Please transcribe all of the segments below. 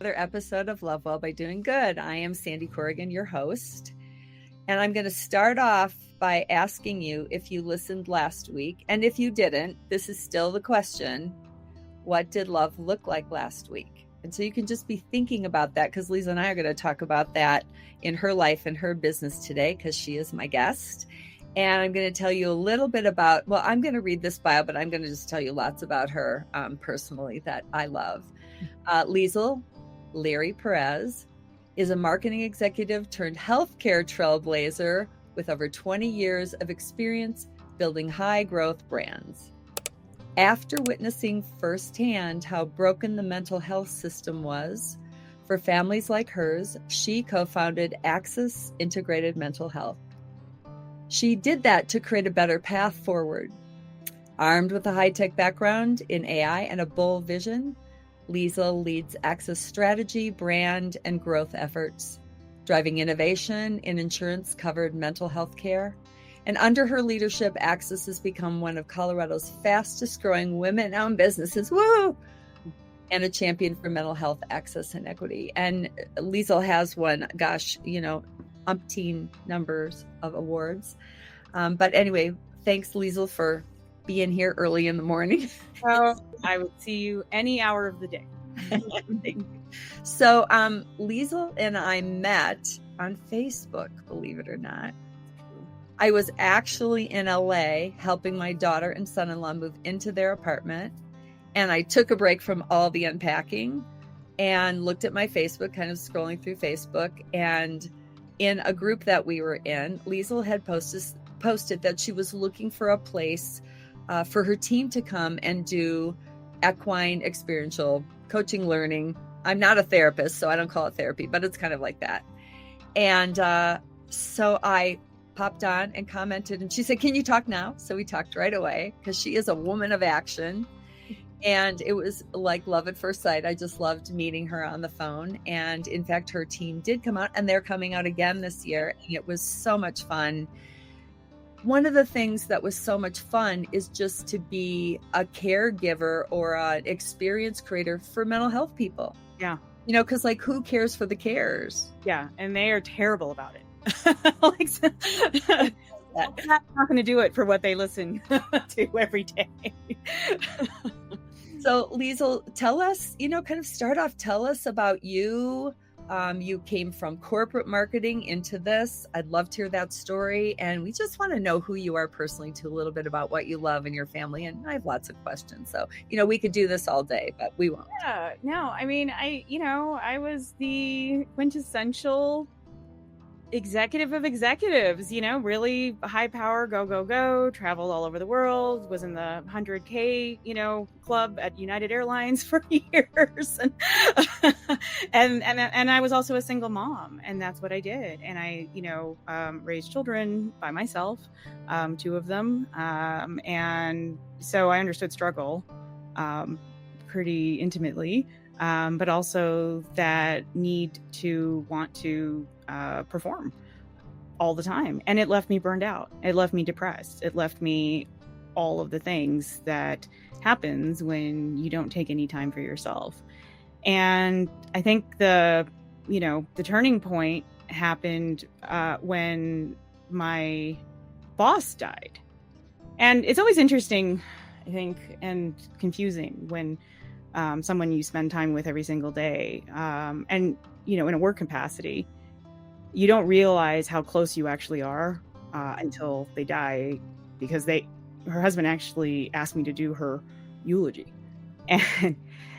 Another episode of Love Well by Doing Good. I am Sandy Corrigan, your host, and I'm going to start off by asking you if you listened last week, and if you didn't, this is still the question: what did love look like last week? And so you can just be thinking about that, because Liesel and I are going to talk about that in her life and her business today, because she is my guest. And I'm going to tell you a little bit about, well, I'm going to read this bio, but I'm going to just tell you lots about her personally that I love. Liesel Larry Perez is a marketing executive turned healthcare trailblazer with over 20 years of experience building high growth brands. After witnessing firsthand how broken the mental health system was for families like hers, she co-founded Access Integrated Mental Health. She did that to create a better path forward. Armed with a high-tech background in AI and a bold vision, Liesel leads Access strategy, brand, and growth efforts, driving innovation in insurance-covered mental health care. And under her leadership, Access has become one of Colorado's fastest-growing women-owned businesses, woo! And a champion for mental health access and equity. And Liesel has won, umpteen numbers of awards. But anyway, thanks, Liesel, for being here early in the morning. Oh, I would see you any hour of the day. So Liesel and I met on Facebook, believe it or not. I was actually in LA helping my daughter and son-in-law move into their apartment. And I took a break from all the unpacking and looked at my Facebook, kind of scrolling through Facebook. And in a group that we were in, Liesel had posted that she was looking for a place for her team to come and do equine experiential coaching learning. I'm not a therapist, so I don't call it therapy, but it's kind of like that. And so I popped on and commented, and she said, "Can you talk now?" So we talked right away, because she is a woman of action. And it was like love at first sight. I just loved meeting her on the phone. And in fact, her team did come out, and they're coming out again this year. And it was so much fun. One of the things that was so much fun is just to be a caregiver or an experience creator for mental health people. Yeah. Because who cares for the cares? Yeah. And they are terrible about it. I'm not going to do it for what they listen to every day. So Liesel, tell us, tell us about you. You came from corporate marketing into this. I'd love to hear that story. And we just want to know who you are personally, too, a little bit about what you love and your family. And I have lots of questions. So, we could do this all day, but we won't. Yeah, no, I mean, I was the quintessential executive of executives, really high power, go, traveled all over the world, was in the 100K, club at United Airlines for years. And I was also a single mom, and that's what I did. And I, raised children by myself, 2 of them. And so I understood struggle, pretty intimately. But also that need to want to perform all the time. And it left me burned out. It left me depressed. It left me all of the things that happens when you don't take any time for yourself. And I think the turning point happened when my boss died. And it's always interesting, I think, and confusing when someone you spend time with every single day, and in a work capacity, you don't realize how close you actually are until they die, because her husband actually asked me to do her eulogy, and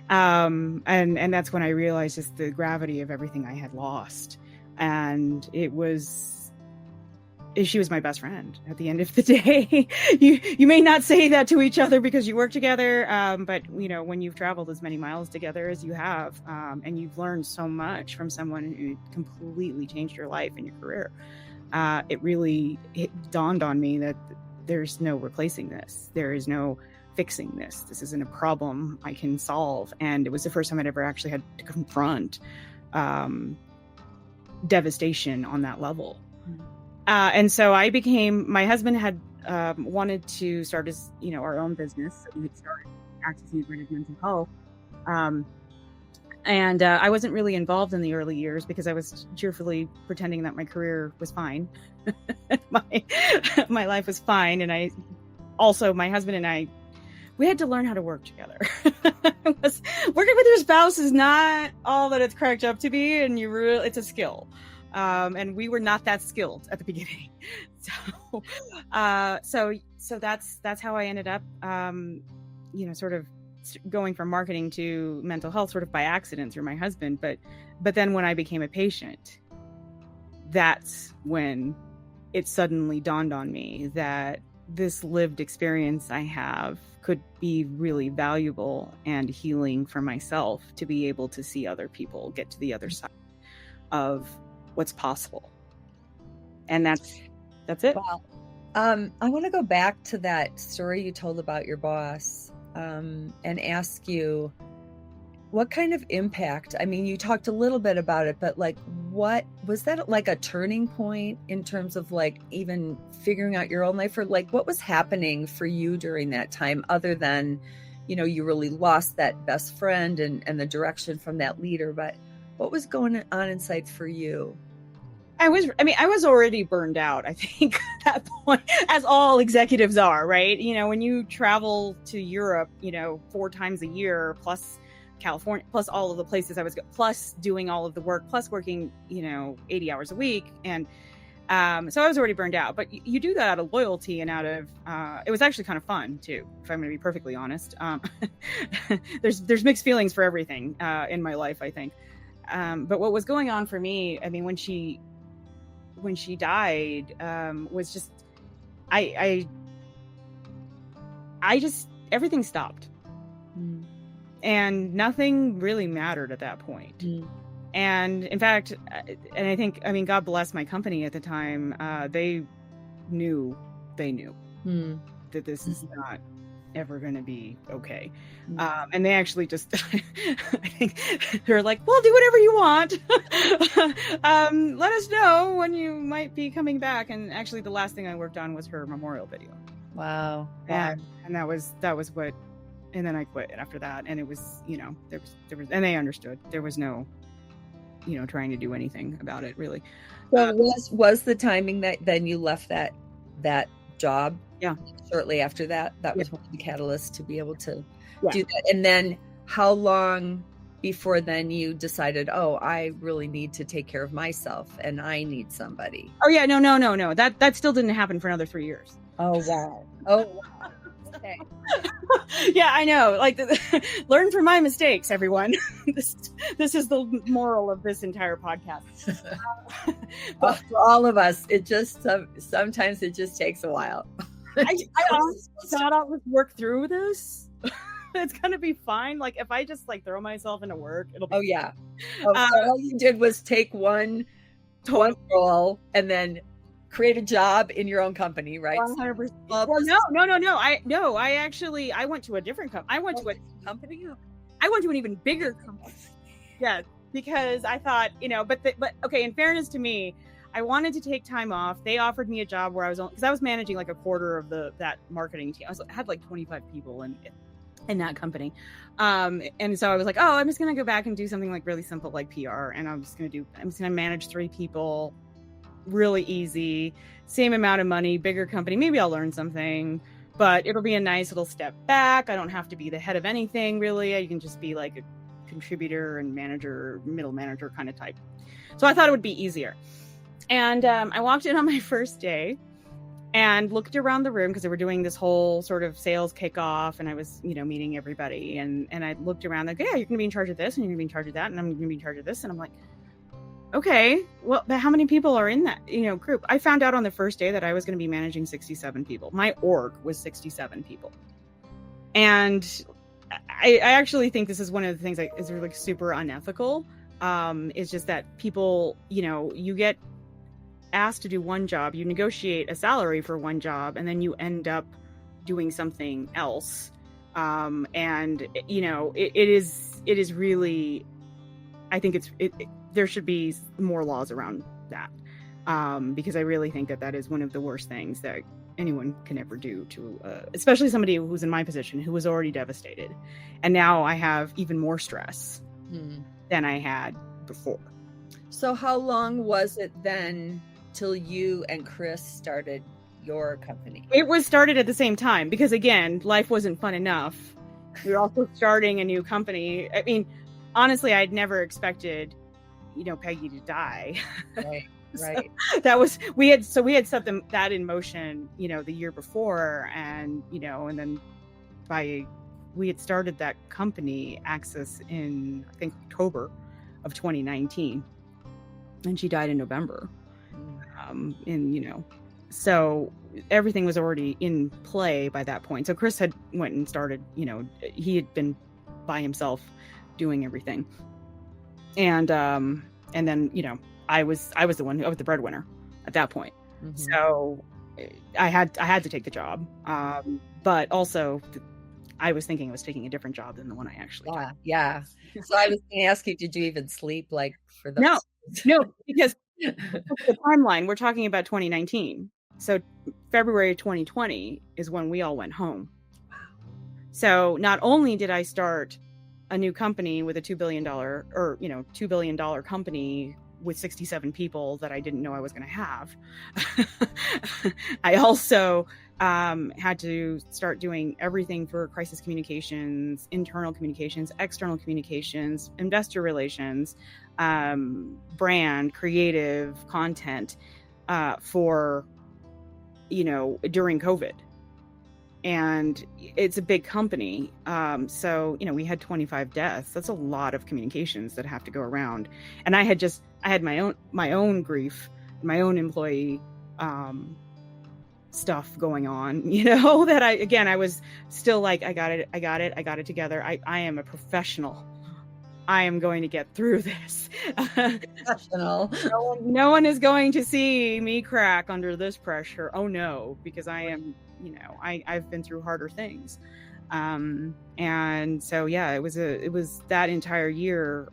that's when I realized just the gravity of everything I had lost. And she was my best friend at the end of the day. You may not say that to each other because you work together, but when you've traveled as many miles together as you have, and you've learned so much from someone who completely changed your life and your career, it dawned on me that there's no replacing this. There is no fixing this. This isn't a problem I can solve. And it was the first time I'd ever actually had to confront devastation on that level. And so my husband had wanted to start his, our own business. So we had started Access Integrated Mental Health. And I wasn't really involved in the early years because I was cheerfully pretending that my career was fine. my life was fine. And my husband and I, we had to learn how to work together. Working with your spouse is not all that it's cracked up to be. And it's a skill. And we were not that skilled at the beginning. So that's how I ended up, sort of going from marketing to mental health sort of by accident through my husband. But then when I became a patient, that's when it suddenly dawned on me that this lived experience I have could be really valuable and healing for myself to be able to see other people get to the other side of what's possible. And that's it. Wow. I want to go back to that story you told about your boss. And ask you, what kind of impact? I mean, you talked a little bit about it, but like, what was that like a turning point in terms of like even figuring out your own life, or like what was happening for you during that time other than, you really lost that best friend and the direction from that leader, but what was going on inside for you? I was already burned out, I think, at that point, as all executives are, right? When you travel to Europe, 4 times a year, plus California, plus all of the places I was, plus doing all of the work, plus working, 80 hours a week. And so I was already burned out. But you do that out of loyalty and out of, it was actually kind of fun, too, if I'm going to be perfectly honest. There's mixed feelings for everything in my life, I think. But what was going on for me, I mean, when she died, was just, I just, everything stopped. And nothing really mattered at that point. And in fact, and I think, God bless my company at the time. They knew that this is not ever going to be okay. And they actually just, I think they're like, well, do whatever you want. Let us know when you might be coming back. And actually the last thing I worked on was her memorial video. Wow. And that was what, and then I quit after that. And it was, there was, and they understood. There was no, trying to do anything about it really. So was the timing that then you left that job? Yeah. Shortly after that was one of the catalysts to be able to do that. And then how long before then you decided, oh, I really need to take care of myself and I need somebody? Oh yeah, no. That still didn't happen for another 3 years. Oh wow. Okay. Yeah, I know. Like, learn from my mistakes, everyone. This is the moral of this entire podcast. But for all of us, it just sometimes it just takes a while. I honestly thought I would work through this. It's gonna be fine. Like, if I just like throw myself into work, it'll be. Oh yeah. So all you did was take one role and then create a job in your own company, right? 100%. Well, no. I went to a different company. I went to a company. I went to an even bigger company. Yeah, because I thought, but okay. In fairness to me, I wanted to take time off. They offered me a job where because I was managing like a quarter of that marketing team. I had like 25 people in that company. And so I was like, oh, I'm just going to go back and do something like really simple, like PR. And I'm just going to manage 3 people. Really easy, same amount of money, bigger company. Maybe I'll learn something, but it'll be a nice little step back. I don't have to be the head of anything really. You can just be like a contributor and manager, middle manager kind of type. So I thought it would be easier. And I walked in on my first day and looked around the room because they were doing this whole sort of sales kickoff, and I was, meeting everybody. And I looked around like, yeah, you're going to be in charge of this, and you're going to be in charge of that, and I'm going to be in charge of this. And I'm like, okay, well, but how many people are in that, group? I found out on the first day that I was going to be managing 67 people. My org was 67 people. And I actually think this is one of the things that is really super unethical. It's just that people, you get asked to do one job, you negotiate a salary for one job, and then you end up doing something else. And, it is really, I think there should be more laws around that, because I really think that is one of the worst things that anyone can ever do to, especially somebody who's in my position, who was already devastated. And now I have even more stress than I had before. So how long was it then till you and Chris started your company? It was started at the same time because, again, life wasn't fun enough. We were also starting a new company. I mean, honestly, I'd never expected, Peggy to die. Right. We had set that in motion, the year before, and then we had started that company, Access, in I think October of 2019, and she died in November. So everything was already in play by that point. So Chris had went and started, he had been by himself doing everything. And then, I was the breadwinner at that point. Mm-hmm. So I had to take the job. But also I was thinking I was taking a different job than the one I actually took. Yeah. So I was going to ask you, did you even sleep for those? No, because the timeline, we're talking about 2019. So February 2020 is when we all went home. Wow. So not only did I start a new company with a $2 billion company with 67 people that I didn't know I was going to have, I also had to start doing everything for crisis communications, internal communications, external communications, investor relations, brand, creative content for during COVID. And it's a big company. So, we had 25 deaths. That's a lot of communications that have to go around. And I had my own grief, my own employee stuff going on, that I was still like, I got it together. I am a professional. I am going to get through this. Professional. No one is going to see me crack under this pressure. Oh no, because I am, I've been through harder things. And so, yeah, it was that entire year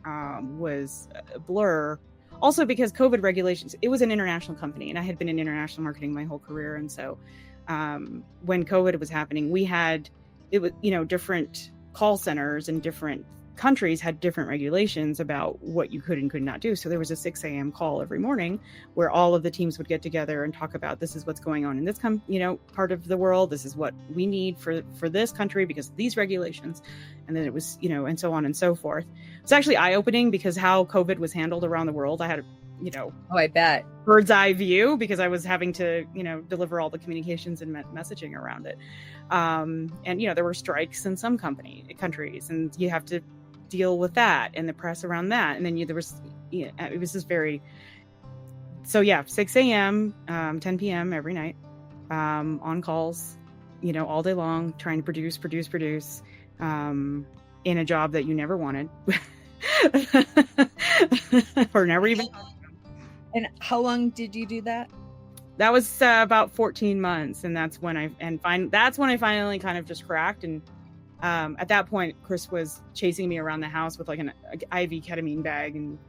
was a blur. Also because COVID regulations, it was an international company, and I had been in international marketing my whole career. And so when COVID was happening, different call centers and different countries had different regulations about what you could and could not do. So there was a 6 a.m. call every morning where all of the teams would get together and talk about, this is what's going on in this part of the world. This is what we need for this country because of these regulations. And then it was, and so on and so forth. It's actually eye-opening because how COVID was handled around the world. I had I bet, bird's eye view because I was having to, deliver all the communications and messaging around it. And, there were strikes in some countries, and you have to deal with that and the press around that. And then it was just very, so yeah, 6 a.m., 10 p.m. every night, on calls, all day long, trying to produce, in a job that you never wanted or never even. And how long did you do that? That was about 14 months. And that's when I finally kind of just cracked. And at that point, Chris was chasing me around the house with like an IV ketamine bag. And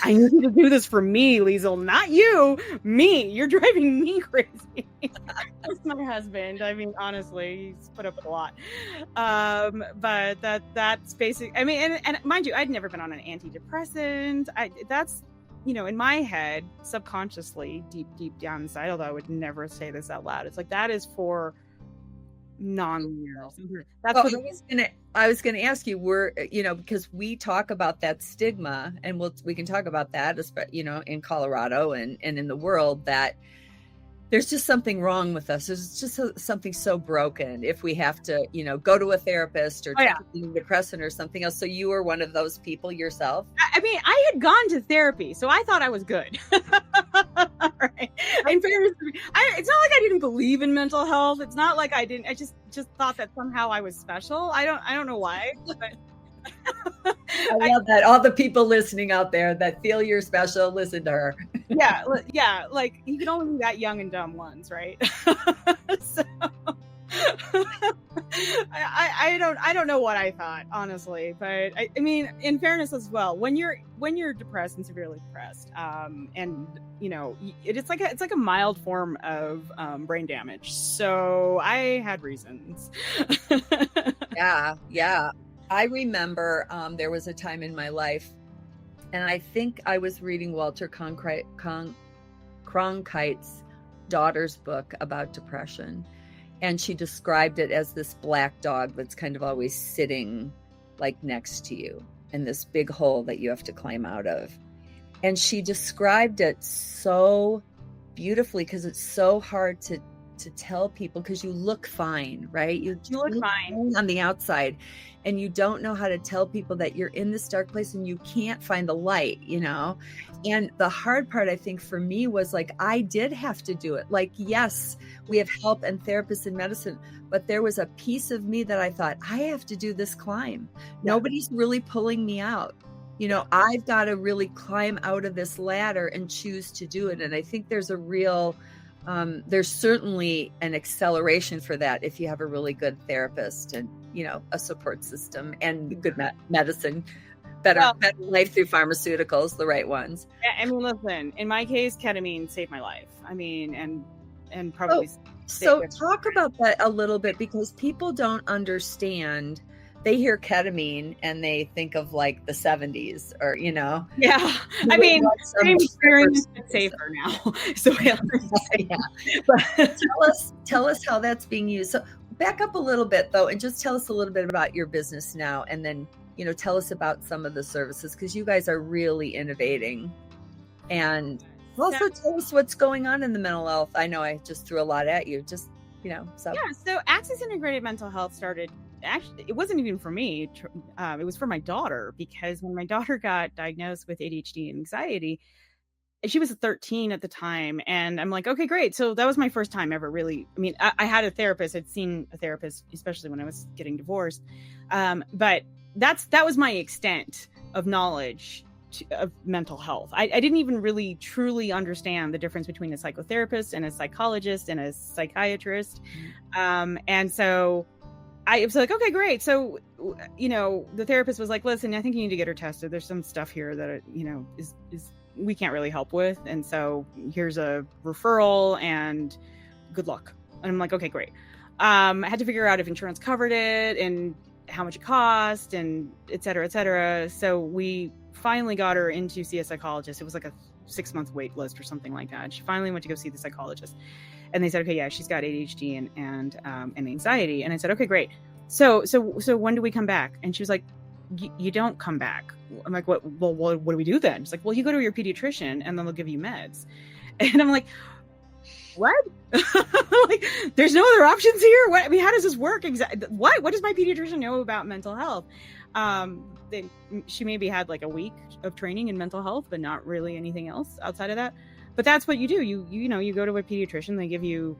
I need you to do this for me, Liesel, not you, me. You're driving me crazy. That's my husband. I mean, honestly, he's put up with a lot. But that's basic. I mean, and mind you, I'd never been on an antidepressant. That's, in my head, subconsciously, deep down inside, although I would never say this out loud, it's like, that is for non-leaders. That's I was gonna ask you, because we talk about that stigma, and we can talk about that, in Colorado and in the world, that there's just something wrong with us. There's just something so broken if we have to, go to a therapist or take a depressant or something else. So you were one of those people yourself? I mean, I had gone to therapy, so I thought I was good. Right. In fairness, it's not like I didn't believe in mental health. It's not like I didn't. I just thought that somehow I was special. I don't know why. But I love that. All the people listening out there that feel you're special, listen to her. Yeah. Like you can only be that young and dumb once, right? So I don't know what I thought, honestly, but I mean, in fairness as well, when you're depressed and severely depressed, and it's like a mild form of brain damage. So I had reasons. Yeah. I remember there was a time in my life, and I think I was reading Walter Cronkite's daughter's book about depression. And she described it as this black dog that's kind of always sitting like next to you in this big hole that you have to climb out of. And she described it so beautifully because it's so hard to tell people, because you look fine, right? You look fine on the outside, and you don't know how to tell people that you're in this dark place and you can't find the light, you know? And the hard part, I think, for me was like, I did have to do it. Like, yes, we have help and therapists in medicine, but there was a piece of me that I thought, I have to do this climb. Yeah. Nobody's really pulling me out. You know, I've got to really climb out of this ladder and choose to do it. And I think there's a real, there's certainly an acceleration for that if you have a really good therapist and, you know, a support system and good medicine, better life through pharmaceuticals, the right ones. I mean, listen, in my case, ketamine saved my life. I mean, and probably. So talk about that a little bit, because people don't understand. They hear ketamine and they think of like the 70s, or, you know. Yeah. I mean, I'm experience it safer now. So yeah. But tell us how that's being used. So back up a little bit though, and just tell us a little bit about your business now. And then, you know, tell us about some of the services, because you guys are really innovating. And also tell us what's going on in the mental health. I know I just threw a lot at you, just, you know. So Access Integrated Mental Health started. Actually, it wasn't even for me. It was for my daughter, because when my daughter got diagnosed with ADHD and anxiety, she was 13 at the time. And I'm like, okay, great. So that was my first time ever really. I mean, I had a therapist. I'd seen a therapist, especially when I was getting divorced. But that was my extent of knowledge of mental health. I didn't even really truly understand the difference between a psychotherapist and a psychologist and a psychiatrist. And so I was like, okay, great. So, you know, the therapist was like, listen, I think you need to get her tested. There's some stuff here that, you know, is we can't really help with. And so here's a referral and good luck. And I'm like, okay, great. I had to figure out if insurance covered it and how much it cost and et cetera, et cetera. So we finally got her in to see a psychologist. It was like a 6-month wait list or something like that. She finally went to go see the psychologist. And they said, okay, yeah, she's got ADHD and anxiety. And I said, okay, great. So when do we come back? And she was like, you don't come back. I'm like, what? Well, what do we do then? She's like, well, you go to your pediatrician and then they'll give you meds. And I'm like, what? Like, there's no other options here. What? I mean, how does this work exactly? What does my pediatrician know about mental health? She maybe had like a week of training in mental health, but not really anything else outside of that. But that's what you do. You know, you go to a pediatrician, they give you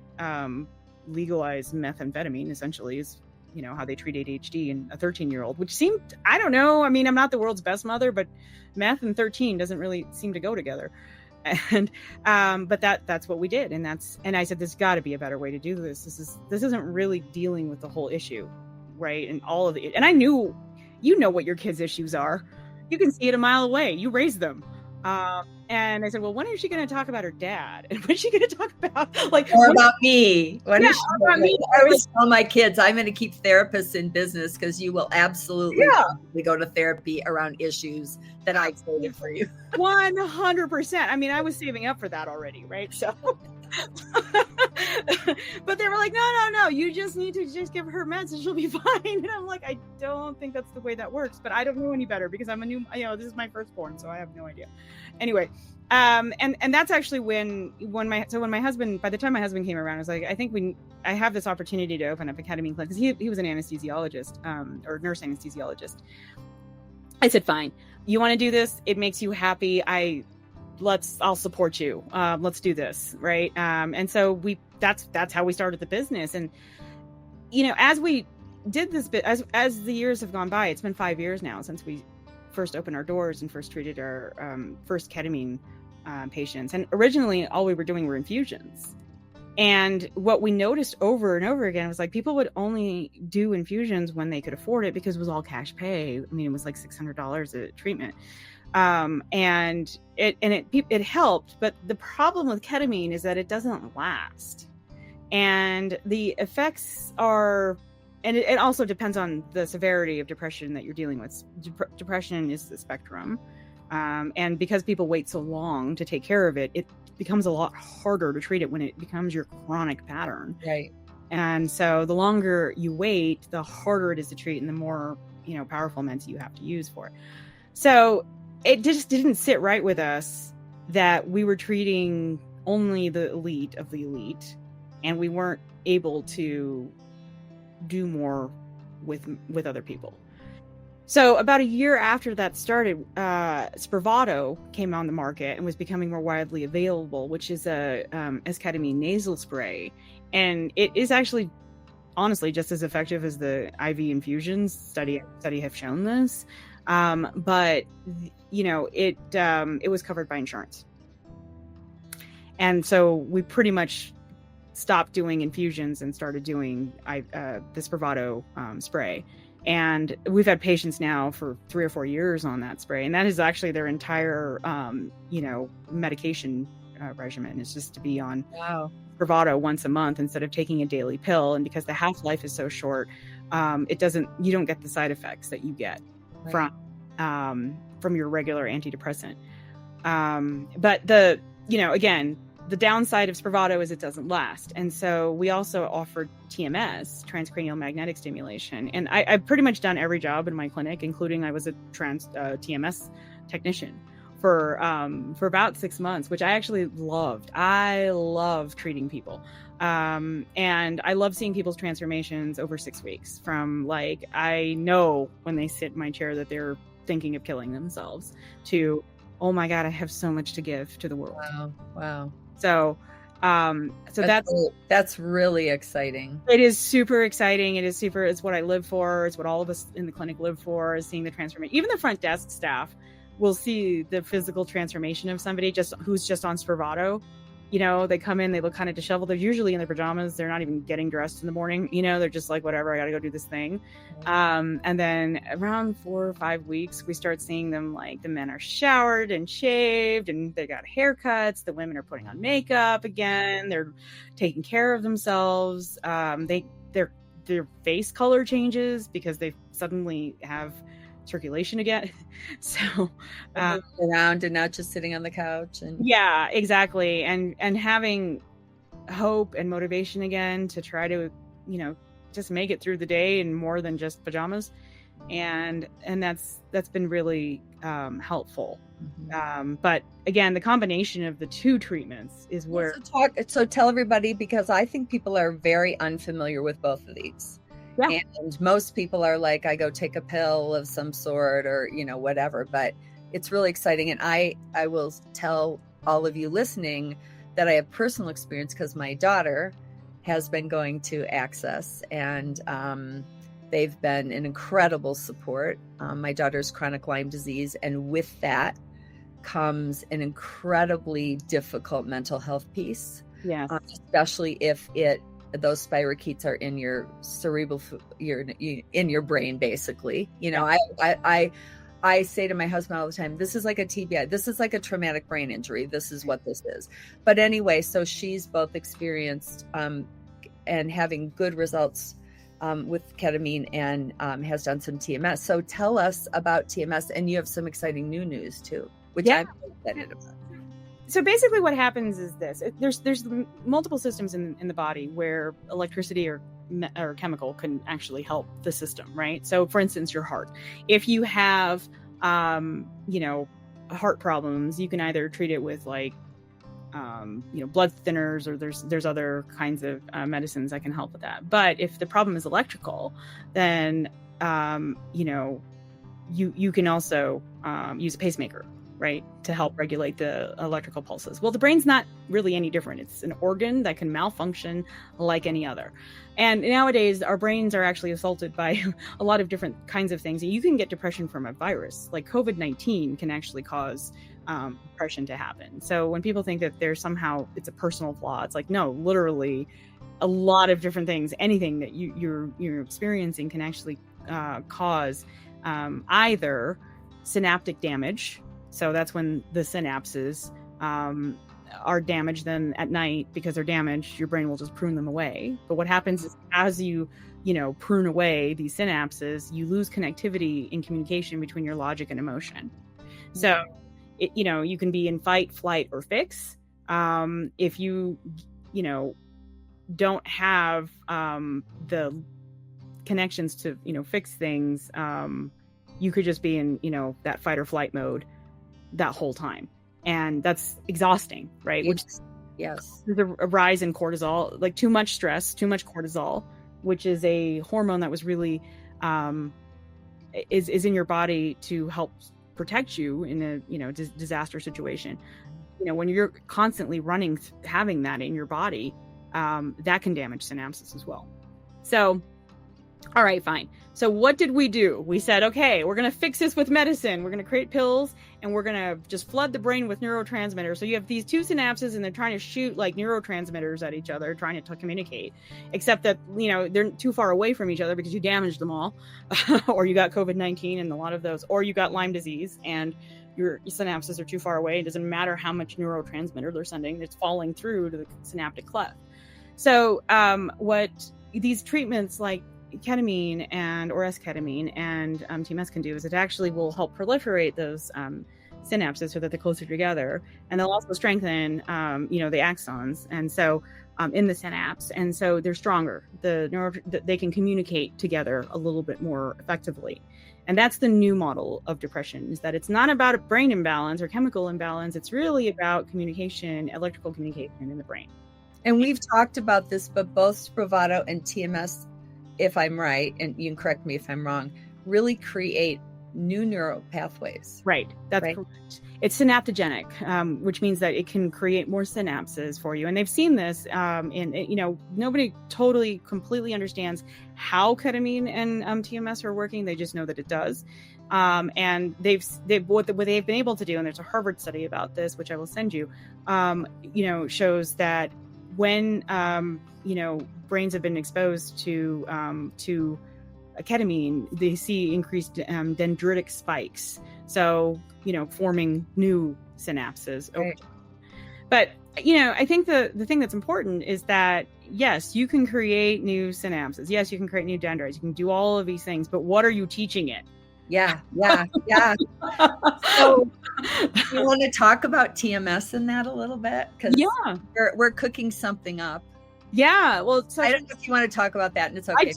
legalized methamphetamine, essentially, is, you know, how they treat ADHD in a 13-year-old, which seemed, I don't know. I mean, I'm not the world's best mother, but meth and 13 doesn't really seem to go together. And but that's what we did. And I said, there's got to be a better way to do this. This isn't really dealing with the whole issue, right? And all of it. And I knew, you know what your kids' issues are. You can see it a mile away. You raise them. And I said, well, when is she going to talk about her dad? And when is she going to talk about about me? When is she about me? I always tell my kids, I'm going to keep therapists in business, because you will absolutely go to therapy around issues that I created for you. 100%. I mean, I was saving up for that already, right? So, but they were like, no, you just need to just give her meds and she'll be fine. And I'm like, I don't think that's the way that works, but I don't know any better, because I'm a new, you know, this is my firstborn, so I have no idea. Anyway, and that's actually when my husband, by the time my husband came around, I was like, I have this opportunity to open up a ketamine clinic, because he was an anesthesiologist, or nurse anesthesiologist. I said, fine, you want to do this? It makes you happy. I'll support you. Let's do this. Right. And so that's how we started the business. And, you know, as we did this bit, as the years have gone by, it's been 5 years now since we first opened our doors and first treated our first ketamine patients. And originally all we were doing were infusions. And what we noticed over and over again was like, people would only do infusions when they could afford it, because it was all cash pay. I mean, it was like $600 a treatment. And it helped, but the problem with ketamine is that it doesn't last, and the effects are and it also depends on the severity of depression that you're dealing with. Depression is the spectrum. And because people wait so long to take care of it, it becomes a lot harder to treat it when it becomes your chronic pattern. Right. And so the longer you wait, the harder it is to treat and the more, powerful meds you have to use for it. So it just didn't sit right with us that we were treating only the elite of the elite, and we weren't able to do more with other people. So about a year after that started, Spravato came on the market and was becoming more widely available, which is a esketamine nasal spray. And it is actually, honestly, just as effective as the IV infusions. Study have shown this. But, it was covered by insurance. And so we pretty much stopped doing infusions and started doing the Spravato spray. And we've had patients now for 3 or 4 years on that spray. And that is actually their entire, medication regimen, is just to be on Spravato once a month instead of taking a daily pill. And because the half-life is so short, you don't get the side effects that you get from your regular antidepressant. But again, the downside of Spravato is it doesn't last. And so we also offered TMS, transcranial magnetic stimulation. And I've pretty much done every job in my clinic, including I was a TMS technician for about 6 months, which I actually loved. I love treating people. And I love seeing people's transformations over 6 weeks, from I know when they sit in my chair that they're thinking of killing themselves, to, oh my God, I have so much to give to the world. Wow. So that's really exciting. It is super exciting. It's what I live for. It's what all of us in the clinic live for, is seeing the transformation. Even the front desk staff will see the physical transformation of somebody who's just on Spravato. They come in, they look kind of disheveled. They're usually in their pajamas. They're not even getting dressed in the morning. They're just like, whatever, I got to go do this thing. And then around 4 or 5 weeks, we start seeing them, the men are showered and shaved and they got haircuts. The women are putting on makeup again. They're taking care of themselves. Their face color changes because they suddenly have circulation again. So around and not just sitting on the couch. And yeah, exactly. And having hope and motivation again to try to, just make it through the day in more than just pajamas. And that's been really helpful. Mm-hmm. But again, the combination of the two treatments is where. So tell everybody, because I think people are very unfamiliar with both of these. Yeah. And most people are like, I go take a pill of some sort or, whatever, but it's really exciting. And I will tell all of you listening that I have personal experience, because my daughter has been going to Access, and they've been an incredible support. My daughter's chronic Lyme disease, and with that comes an incredibly difficult mental health piece. Yes. Especially if those spirochetes are in your cerebral, in your brain, basically. I say to my husband all the time, this is like a TBI. This is like a traumatic brain injury. This is what this is. But anyway, so she's both experienced and having good results with ketamine, and has done some TMS. So tell us about TMS, and you have some exciting new news too, which I'm excited about. So basically what happens is this. There's multiple systems in the body where electricity or chemical can actually help the system, right? So for instance, your heart. If you have, heart problems, you can either treat it with blood thinners, or there's other kinds of medicines that can help with that. But if the problem is electrical, then, you can also use a pacemaker, right, to help regulate the electrical pulses. Well, the brain's not really any different. It's an organ that can malfunction like any other. And nowadays, our brains are actually assaulted by a lot of different kinds of things. You can get depression from a virus. Like COVID-19 can actually cause depression to happen. So when people think that it's a personal flaw, it's like, no, literally a lot of different things, anything that you're experiencing can actually cause either synaptic damage. So that's when the synapses are damaged, then at night, because they're damaged, your brain will just prune them away. But what happens is, as you prune away these synapses, you lose connectivity in communication between your logic and emotion. So, you can be in fight, flight, or fix. If you, don't have the connections to, fix things, you could just be in, that fight or flight mode that whole time. And that's exhausting, right? Yes. There's a rise in cortisol, like too much stress, too much cortisol, which is a hormone that was really is in your body to help protect you in a disaster situation. When you're constantly having that in your body, that can damage synapses as well. So, all right, fine. So what did we do? We said, okay, we're going to fix this with medicine. We're going to create pills, and we're going to just flood the brain with neurotransmitters. So you have these two synapses, and they're trying to shoot like neurotransmitters at each other, trying to communicate, except that, they're too far away from each other because you damaged them all, or you got COVID-19 and a lot of those, or you got Lyme disease and your synapses are too far away. It doesn't matter how much neurotransmitter they're sending. It's falling through to the synaptic cleft. So what these treatments like ketamine or esketamine and TMS can do is it actually will help proliferate those synapses so that they're closer together, and they'll also strengthen the axons, and so in the synapse, and so they're stronger. They can communicate together a little bit more effectively. And that's the new model of depression, is that it's not about a brain imbalance or chemical imbalance. It's really about communication, electrical communication in the brain. And we've talked about this, but both Spravato and TMS, if I'm right, and you can correct me if I'm wrong, really create new neural pathways. Right. That's correct. It's synaptogenic, which means that it can create more synapses for you. And they've seen this nobody totally completely understands how ketamine and TMS are working. They just know that it does. And what they've been able to do, and there's a Harvard study about this, which I will send you, shows that when, brains have been exposed to ketamine, they see increased dendritic spikes. So, forming new synapses over time. But, I think the thing that's important is that, yes, you can create new synapses. Yes, you can create new dendrites. You can do all of these things, but what are you teaching it? Yeah. So you want to talk about TMS in that a little bit? Because we're cooking something up. Yeah. Well, so I don't know if you want to talk about that, and it's okay.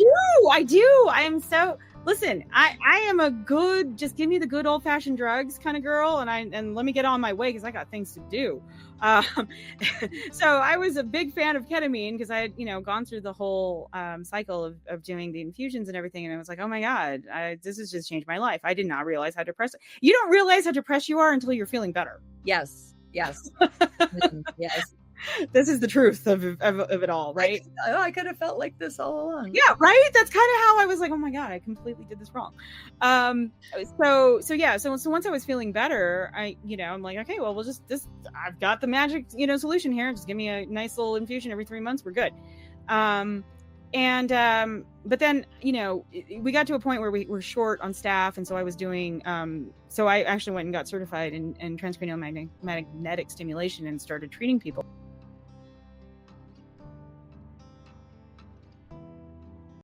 I do. I am so, listen, I am a good, just give me the good old fashioned drugs kind of girl. And let me get on my way, because I got things to do. So I was a big fan of ketamine because I had, gone through the whole cycle of doing the infusions and everything. And I was like, oh my God, this has just changed my life. I did not realize how depressed. You don't realize how depressed you are until you're feeling better. Yes. Yes. This is the truth of it all, right? I could have felt like this all along. Yeah, right. That's kind of how I was like, oh my God, I completely did this wrong. So once I was feeling better, I'm like, okay, well, I've got the magic, solution here. Just give me a nice little infusion every 3 months. We're good. But then, we got to a point where we were short on staff. And so I was doing, so I actually went and got certified in transcranial magnetic stimulation and started treating people.